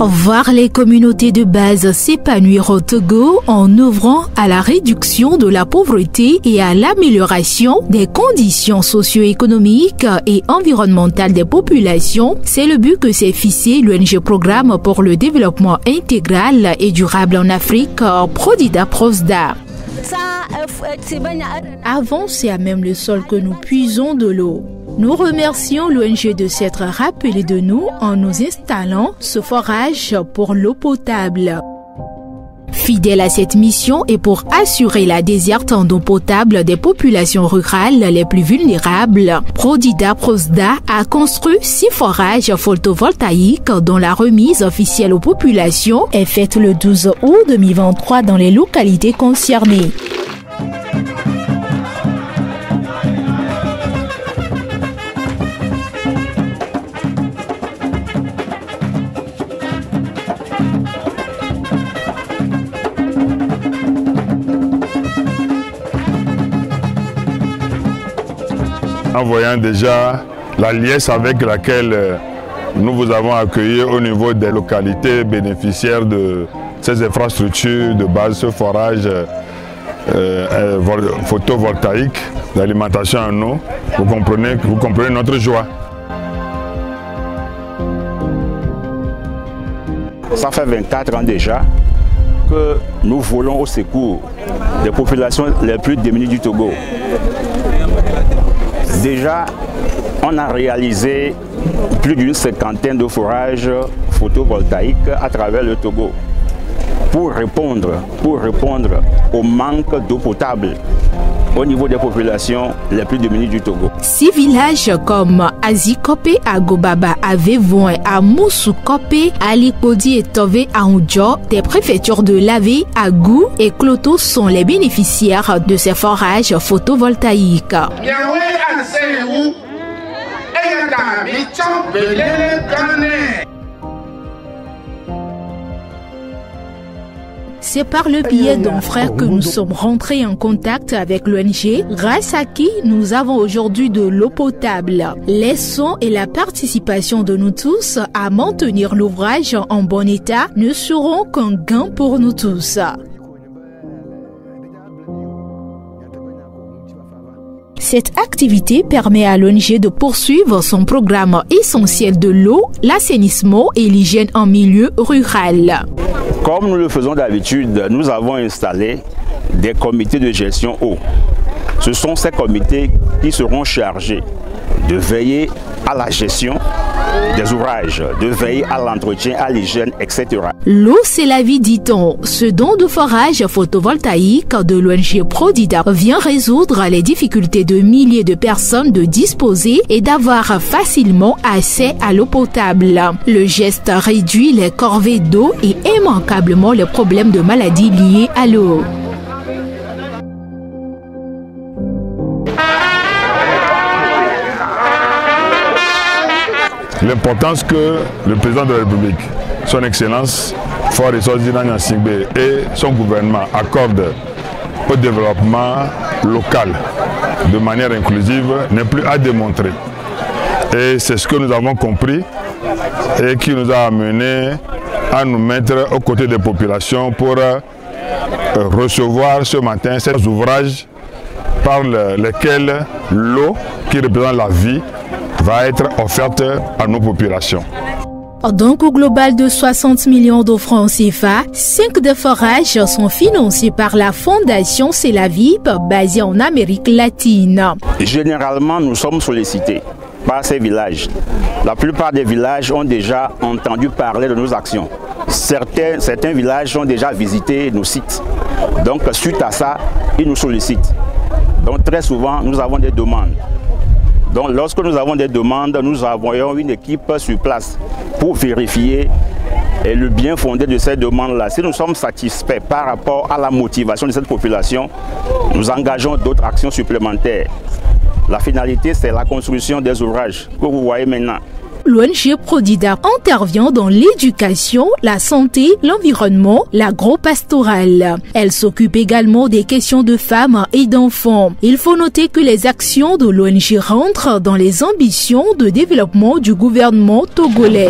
Voir les communautés de base s'épanouir au Togo en œuvrant à la réduction de la pauvreté et à l'amélioration des conditions socio-économiques et environnementales des populations, c'est le but que s'est fixé l'ONG Programme pour le développement intégral et durable en Afrique, Prodida Prosda. Avant, c'est à même le sol que nous puisons de l'eau. Nous remercions l'ONG de s'être rappelé de nous en nous installant ce forage pour l'eau potable. Fidèle à cette mission et pour assurer la desserte en eau potable des populations rurales les plus vulnérables, Prodida Prosda a construit 6 forages photovoltaïques dont la remise officielle aux populations est faite le 12 août 2023 dans les localités concernées. En voyant déjà la liesse avec laquelle nous vous avons accueilli au niveau des localités bénéficiaires de ces infrastructures de base, ce forage photovoltaïque d'alimentation en eau, vous comprenez notre joie. Ça fait 24 ans déjà que nous volons au secours des populations les plus démunies du Togo. Déjà, on a réalisé plus d'une 50aine de forages photovoltaïques à travers le Togo pour répondre au manque d'eau potable au niveau des populations les plus démunies du Togo. 6 villages comme Azikopé, Agobaba, Avevouin, Amoussoukope, Alikodi et Tové à Oudjo, des préfectures de Lavé, Agou et Kloto sont les bénéficiaires de ces forages photovoltaïques. C'est par le biais d'un frère que nous sommes rentrés en contact avec l'ONG, grâce à qui nous avons aujourd'hui de l'eau potable. Les sons et la participation de nous tous à maintenir l'ouvrage en bon état ne seront qu'un gain pour nous tous. Cette activité permet à l'ONG de poursuivre son programme essentiel de l'eau, l'assainissement et l'hygiène en milieu rural. Comme nous le faisons d'habitude, nous avons installé des comités de gestion eau. Ce sont ces comités qui seront chargés de veiller à la gestion des ouvrages, de veiller à l'entretien, à l'hygiène, etc. L'eau, c'est la vie, dit-on. Ce don de forage photovoltaïque de l'ONG Prodida vient résoudre les difficultés de milliers de personnes de disposer et d'avoir facilement accès à l'eau potable. Le geste réduit les corvées d'eau et immanquablement les problèmes de maladies liés à l'eau. L'importance que le président de la République, son Excellence, Faure Essozi-Nana Gnassingbé et son gouvernement accordent au développement local de manière inclusive n'est plus à démontrer. Et c'est ce que nous avons compris et qui nous a amené à nous mettre aux côtés des populations pour recevoir ce matin ces ouvrages par lesquels l'eau, qui représente la vie, va être offerte à nos populations. D'un coût global de 60 millions de francs CFA, 5 des forages sont financés par la Fondation C'est la Vie, basée en Amérique latine. Généralement, nous sommes sollicités par ces villages. La plupart des villages ont déjà entendu parler de nos actions. Certains villages ont déjà visité nos sites. Donc, suite à ça, ils nous sollicitent. Donc, très souvent, nous avons des demandes. Donc lorsque nous avons des demandes, nous envoyons une équipe sur place pour vérifier le bien fondé de ces demandes-là. Si nous sommes satisfaits par rapport à la motivation de cette population, nous engageons d'autres actions supplémentaires. La finalité, c'est la construction des ouvrages que vous voyez maintenant. L'ONG Prodida intervient dans l'éducation, la santé, l'environnement, l'agro-pastoral. Elle s'occupe également des questions de femmes et d'enfants. Il faut noter que les actions de l'ONG rentrent dans les ambitions de développement du gouvernement togolais.